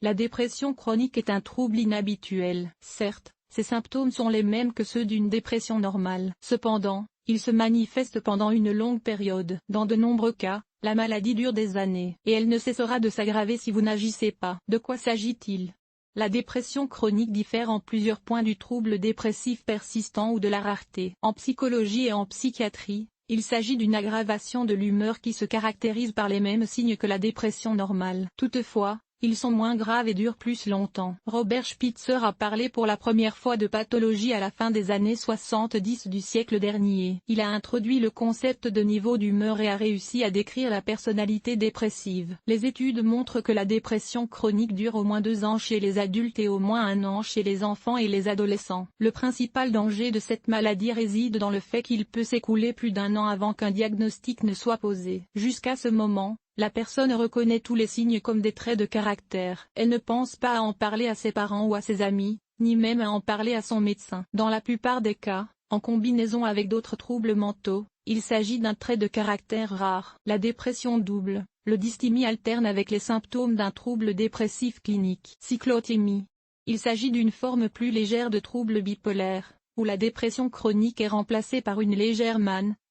La dépression chronique est un trouble inhabituel. Certes, ses symptômes sont les mêmes que ceux d'une dépression normale. Cependant, il se manifeste pendant une longue période. Dans de nombreux cas, la maladie dure des années, et elle ne cessera de s'aggraver si vous n'agissez pas. De quoi s'agit-il? La dépression chronique diffère en plusieurs points du trouble dépressif persistant ou de la rareté. En psychologie et en psychiatrie, il s'agit d'une aggravation de l'humeur qui se caractérise par les mêmes signes que la dépression normale. Toutefois, ils sont moins graves et durent plus longtemps. Robert Spitzer a parlé pour la première fois de pathologie à la fin des années 70 du siècle dernier. Il a introduit le concept de niveau d'humeur et a réussi à décrire la personnalité dépressive. Les études montrent que la dépression chronique dure au moins 2 ans chez les adultes et au moins 1 an chez les enfants et les adolescents. Le principal danger de cette maladie réside dans le fait qu'il peut s'écouler plus d'1 an avant qu'un diagnostic ne soit posé. Jusqu'à ce moment, la personne reconnaît tous les signes comme des traits de caractère. Elle ne pense pas à en parler à ses parents ou à ses amis, ni même à en parler à son médecin. Dans la plupart des cas, en combinaison avec d'autres troubles mentaux, il s'agit d'un trait de caractère rare. La dépression double, le dysthymie alterne avec les symptômes d'un trouble dépressif clinique. Cyclothymie. Il s'agit d'une forme plus légère de trouble bipolaire, où la dépression chronique est remplacée par une légère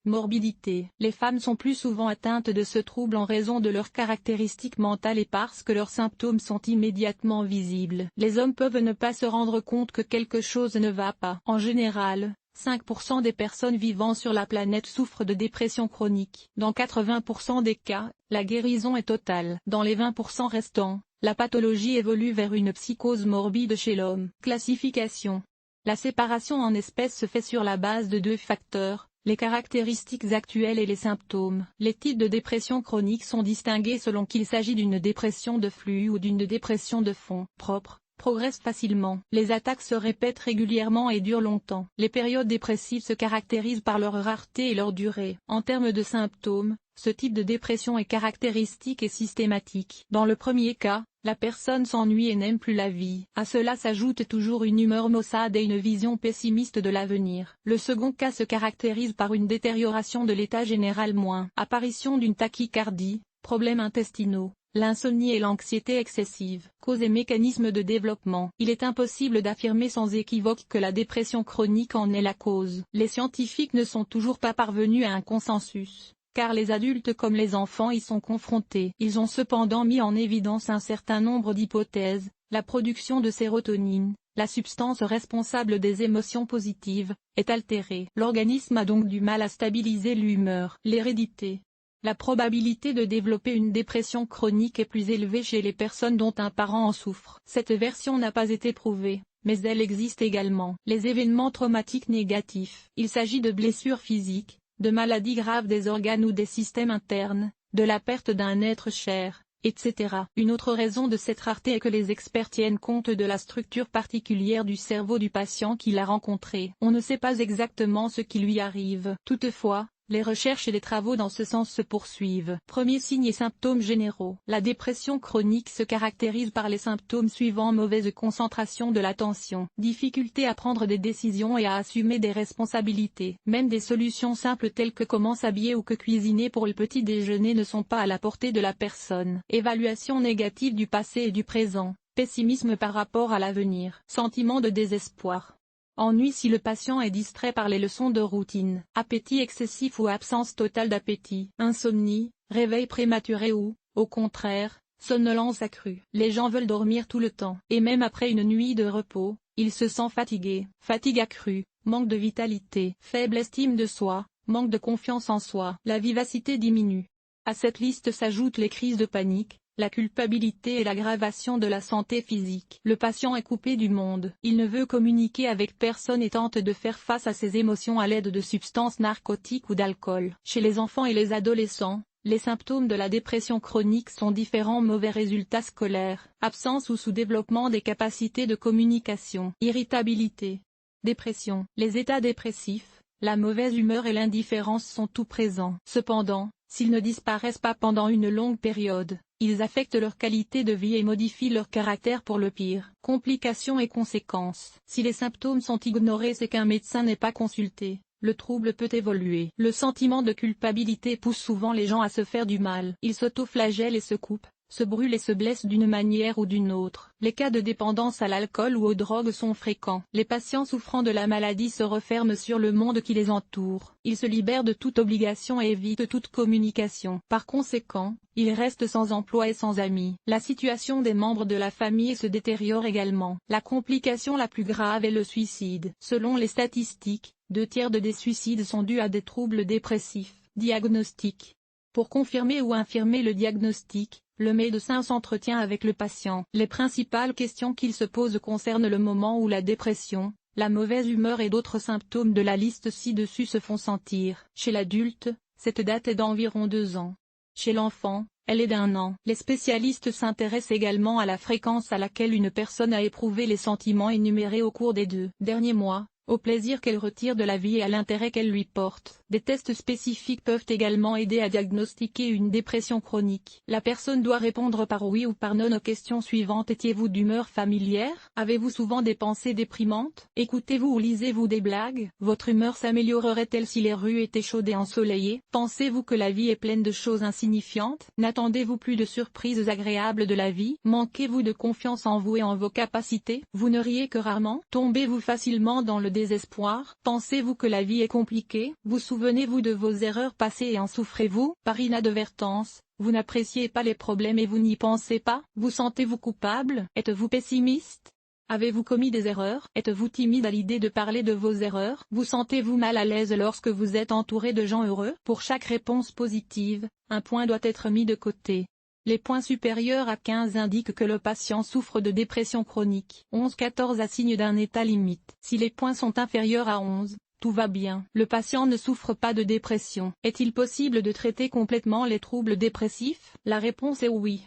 morbidité. Les femmes sont plus souvent atteintes de ce trouble en raison de leurs caractéristiques mentales et parce que leurs symptômes sont immédiatement visibles. Les hommes peuvent ne pas se rendre compte que quelque chose ne va pas. En général, 5% des personnes vivant sur la planète souffrent de dépression chronique. Dans 80% des cas, la guérison est totale. Dans les 20% restants, la pathologie évolue vers une psychose morbide chez l'homme. Classification. La séparation en espèces se fait sur la base de 2 facteurs, les caractéristiques actuelles et les symptômes. Les types de dépression chronique sont distingués selon qu'il s'agit d'une dépression de flux ou d'une dépression de fond. Propre, progresse facilement. Les attaques se répètent régulièrement et durent longtemps. Les périodes dépressives se caractérisent par leur rareté et leur durée. En termes de symptômes, ce type de dépression est caractéristique et systématique. Dans le premier cas, la personne s'ennuie et n'aime plus la vie. À cela s'ajoute toujours une humeur maussade et une vision pessimiste de l'avenir. Le second cas se caractérise par une détérioration de l'état général apparition d'une tachycardie, problèmes intestinaux, l'insomnie et l'anxiété excessive. Causes et mécanismes de développement. Il est impossible d'affirmer sans équivoque que la dépression chronique en est la cause. Les scientifiques ne sont toujours pas parvenus à un consensus, car les adultes comme les enfants y sont confrontés. Ils ont cependant mis en évidence un certain nombre d'hypothèses. La production de sérotonine, la substance responsable des émotions positives, est altérée. L'organisme a donc du mal à stabiliser l'humeur. L'hérédité. La probabilité de développer une dépression chronique est plus élevée chez les personnes dont un parent en souffre. Cette version n'a pas été prouvée, mais elle existe également. Les événements traumatiques négatifs. Il s'agit de blessures physiques, de maladies graves des organes ou des systèmes internes, de la perte d'un être cher, etc. Une autre raison de cette rareté est que les experts tiennent compte de la structure particulière du cerveau du patient qui l'a rencontré. On ne sait pas exactement ce qui lui arrive. Toutefois, les recherches et les travaux dans ce sens se poursuivent. Premiers signes et symptômes généraux. La dépression chronique se caractérise par les symptômes suivants: mauvaise concentration de l'attention, difficulté à prendre des décisions et à assumer des responsabilités. Même des solutions simples telles que comment s'habiller ou que cuisiner pour le petit déjeuner ne sont pas à la portée de la personne. Évaluation négative du passé et du présent, pessimisme par rapport à l'avenir, sentiment de désespoir. Ennui si le patient est distrait par les leçons de routine, appétit excessif ou absence totale d'appétit, insomnie, réveil prématuré ou, au contraire, somnolence accrue. Les gens veulent dormir tout le temps, et même après une nuit de repos, ils se sentent fatigués. Fatigue accrue, manque de vitalité, faible estime de soi, manque de confiance en soi. La vivacité diminue. À cette liste s'ajoutent les crises de panique, la culpabilité et l'aggravation de la santé physique. Le patient est coupé du monde. Il ne veut communiquer avec personne et tente de faire face à ses émotions à l'aide de substances narcotiques ou d'alcool. Chez les enfants et les adolescents, les symptômes de la dépression chronique sont différents: mauvais résultats scolaires, absence ou sous-développement des capacités de communication, irritabilité, dépression. Les états dépressifs, la mauvaise humeur et l'indifférence sont tout présents. Cependant, s'ils ne disparaissent pas pendant une longue période, ils affectent leur qualité de vie et modifient leur caractère pour le pire. Complications et conséquences. Si les symptômes sont ignorés, c'est qu'un médecin n'est pas consulté. Le trouble peut évoluer. Le sentiment de culpabilité pousse souvent les gens à se faire du mal. Ils s'autoflagellent et se coupent, se brûle et se blesse d'une manière ou d'une autre. Les cas de dépendance à l'alcool ou aux drogues sont fréquents. Les patients souffrant de la maladie se referment sur le monde qui les entoure. Ils se libèrent de toute obligation et évitent toute communication. Par conséquent, ils restent sans emploi et sans amis. La situation des membres de la famille se détériore également. La complication la plus grave est le suicide. Selon les statistiques, 2/3 des suicides sont dus à des troubles dépressifs. Diagnostic. Pour confirmer ou infirmer le diagnostic, le médecin s'entretient avec le patient. Les principales questions qu'il se pose concernent le moment où la dépression, la mauvaise humeur et d'autres symptômes de la liste ci-dessus se font sentir. Chez l'adulte, cette date est d'environ 2 ans. Chez l'enfant, elle est d'1 an. Les spécialistes s'intéressent également à la fréquence à laquelle une personne a éprouvé les sentiments énumérés au cours des 2 derniers mois, au plaisir qu'elle retire de la vie et à l'intérêt qu'elle lui porte. Des tests spécifiques peuvent également aider à diagnostiquer une dépression chronique. La personne doit répondre par oui ou par non aux questions suivantes. Étiez-vous d'humeur familière? Avez-vous souvent des pensées déprimantes? Écoutez-vous ou lisez-vous des blagues? Votre humeur s'améliorerait-elle si les rues étaient chaudes et ensoleillées? Pensez-vous que la vie est pleine de choses insignifiantes? N'attendez-vous plus de surprises agréables de la vie? Manquez-vous de confiance en vous et en vos capacités? Vous ne riez que rarement? Tombez-vous facilement dans le désespoir? Pensez-vous que la vie est compliquée? Vous souvenez-vous de vos erreurs passées et en souffrez-vous? Par inadvertance, vous n'appréciez pas les problèmes et vous n'y pensez pas? Vous sentez-vous coupable? Êtes-vous pessimiste? Avez-vous commis des erreurs? Êtes-vous timide à l'idée de parler de vos erreurs? Vous sentez-vous mal à l'aise lorsque vous êtes entouré de gens heureux? Pour chaque réponse positive, un point doit être mis de côté. Les points supérieurs à 15 indiquent que le patient souffre de dépression chronique. 11-14 à signe d'un état limite. Si les points sont inférieurs à 11, tout va bien. Le patient ne souffre pas de dépression. Est-il possible de traiter complètement les troubles dépressifs? La réponse est oui.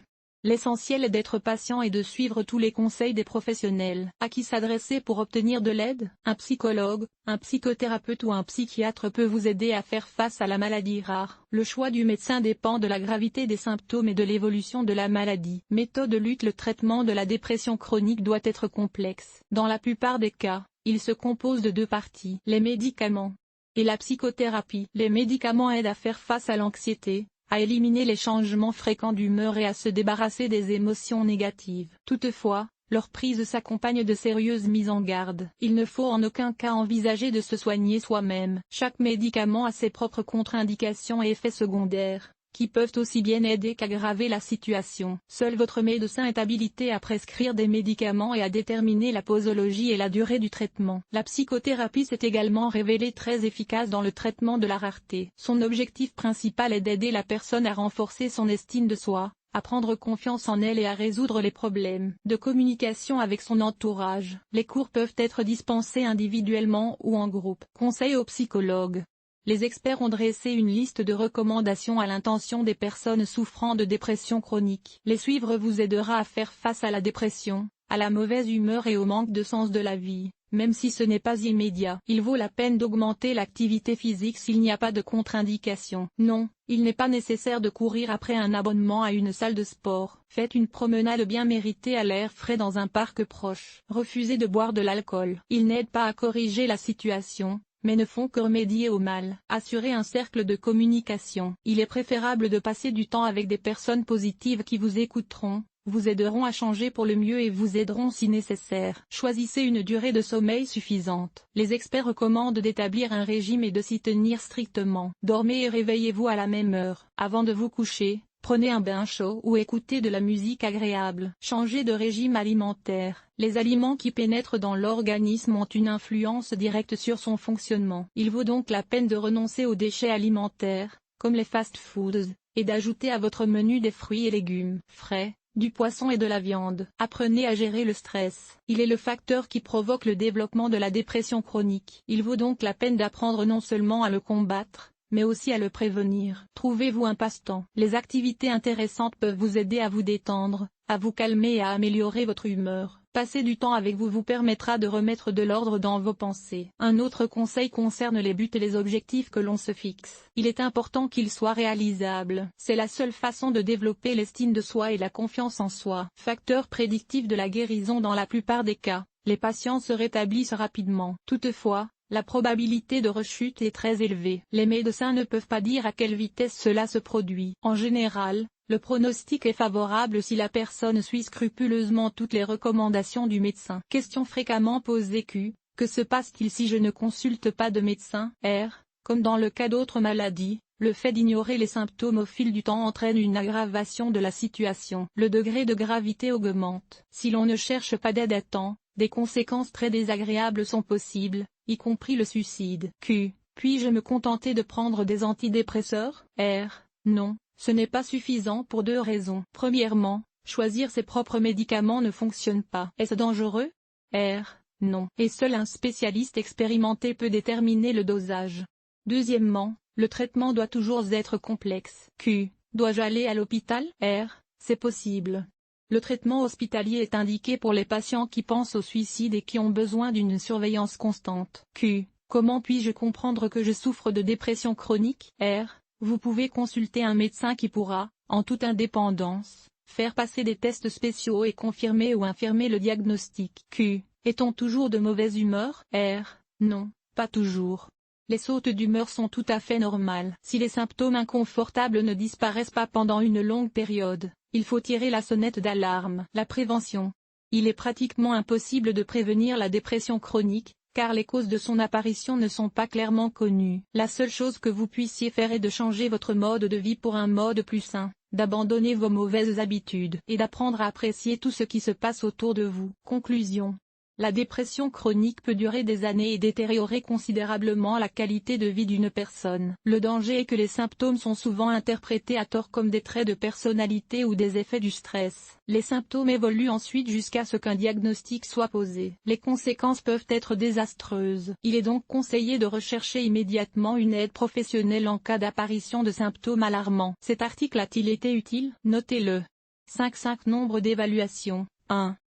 L'essentiel est d'être patient et de suivre tous les conseils des professionnels. À qui s'adresser pour obtenir de l'aide? Un psychologue, un psychothérapeute ou un psychiatre peut vous aider à faire face à la maladie rare. Le choix du médecin dépend de la gravité des symptômes et de l'évolution de la maladie. Méthode de lutte. Le traitement de la dépression chronique doit être complexe. Dans la plupart des cas, il se compose de 2 parties. Les médicaments et la psychothérapie. Les médicaments aident à faire face à l'anxiété, à éliminer les changements fréquents d'humeur et à se débarrasser des émotions négatives. Toutefois, leur prise s'accompagne de sérieuses mises en garde. Il ne faut en aucun cas envisager de se soigner soi-même. Chaque médicament a ses propres contre-indications et effets secondaires, qui peuvent aussi bien aider qu'aggraver la situation. Seul votre médecin est habilité à prescrire des médicaments et à déterminer la posologie et la durée du traitement. La psychothérapie s'est également révélée très efficace dans le traitement de la rareté. Son objectif principal est d'aider la personne à renforcer son estime de soi, à prendre confiance en elle et à résoudre les problèmes de communication avec son entourage. Les cours peuvent être dispensés individuellement ou en groupe. Conseil aux psychologues. Les experts ont dressé une liste de recommandations à l'intention des personnes souffrant de dépression chronique. Les suivre vous aidera à faire face à la dépression, à la mauvaise humeur et au manque de sens de la vie, même si ce n'est pas immédiat. Il vaut la peine d'augmenter l'activité physique s'il n'y a pas de contre-indication. Non, il n'est pas nécessaire de courir après un abonnement à une salle de sport. Faites une promenade bien méritée à l'air frais dans un parc proche. Refusez de boire de l'alcool. Ils n'aident pas à corriger la situation, mais ne font que remédier au mal. Assurez un cercle de communication. Il est préférable de passer du temps avec des personnes positives qui vous écouteront, vous aideront à changer pour le mieux et vous aideront si nécessaire. Choisissez une durée de sommeil suffisante. Les experts recommandent d'établir un régime et de s'y tenir strictement. Dormez et réveillez-vous à la même heure. Avant de vous coucher, prenez un bain chaud ou écoutez de la musique agréable. Changez de régime alimentaire. Les aliments qui pénètrent dans l'organisme ont une influence directe sur son fonctionnement. Il vaut donc la peine de renoncer aux déchets alimentaires, comme les fast-foods, et d'ajouter à votre menu des fruits et légumes frais, du poisson et de la viande. Apprenez à gérer le stress. Il est le facteur qui provoque le développement de la dépression chronique. Il vaut donc la peine d'apprendre non seulement à le combattre, mais aussi à le prévenir. Trouvez-vous un passe-temps. Les activités intéressantes peuvent vous aider à vous détendre, à vous calmer et à améliorer votre humeur. Passer du temps avec vous permettra de remettre de l'ordre dans vos pensées. Un autre conseil concerne les buts et les objectifs que l'on se fixe. Il est important qu'ils soient réalisables. C'est la seule façon de développer l'estime de soi et la confiance en soi. Facteur prédictif de la guérison. Dans la plupart des cas, les patients se rétablissent rapidement. Toutefois, la probabilité de rechute est très élevée. Les médecins ne peuvent pas dire à quelle vitesse cela se produit. En général, Le pronostic est favorable si la personne suit scrupuleusement toutes les recommandations du médecin. Question fréquemment posée Q. Que se passe-t-il si je ne consulte pas de médecin? R. Comme dans le cas d'autres maladies, le fait d'ignorer les symptômes au fil du temps entraîne une aggravation de la situation. Le degré de gravité augmente. Si l'on ne cherche pas d'aide à temps, des conséquences très désagréables sont possibles, y compris le suicide. Q. Puis-je me contenter de prendre des antidépresseurs? R. Non, ce n'est pas suffisant pour deux raisons. Premièrement, choisir ses propres médicaments ne fonctionne pas. Est-ce dangereux? R. Non. Et seul un spécialiste expérimenté peut déterminer le dosage. Deuxièmement, le traitement doit toujours être complexe. Q. Dois-je aller à l'hôpital? R. C'est possible. Le traitement hospitalier est indiqué pour les patients qui pensent au suicide et qui ont besoin d'une surveillance constante. Q. Comment puis-je comprendre que je souffre de dépression chronique? R. Vous pouvez consulter un médecin qui pourra, en toute indépendance, faire passer des tests spéciaux et confirmer ou infirmer le diagnostic. Q. Est-on toujours de mauvaise humeur? R. Non, pas toujours. Les sautes d'humeur sont tout à fait normales. Si les symptômes inconfortables ne disparaissent pas pendant une longue période, il faut tirer la sonnette d'alarme. La prévention. Il est pratiquement impossible de prévenir la dépression chronique, car les causes de son apparition ne sont pas clairement connues. La seule chose que vous puissiez faire est de changer votre mode de vie pour un mode plus sain, d'abandonner vos mauvaises habitudes et d'apprendre à apprécier tout ce qui se passe autour de vous. Conclusion. La dépression chronique peut durer des années et détériorer considérablement la qualité de vie d'une personne. Le danger est que les symptômes sont souvent interprétés à tort comme des traits de personnalité ou des effets du stress. Les symptômes évoluent ensuite jusqu'à ce qu'un diagnostic soit posé. Les conséquences peuvent être désastreuses. Il est donc conseillé de rechercher immédiatement une aide professionnelle en cas d'apparition de symptômes alarmants. Cet article a-t-il été utile? Notez-le. 5 Nombre d'évaluation. 1.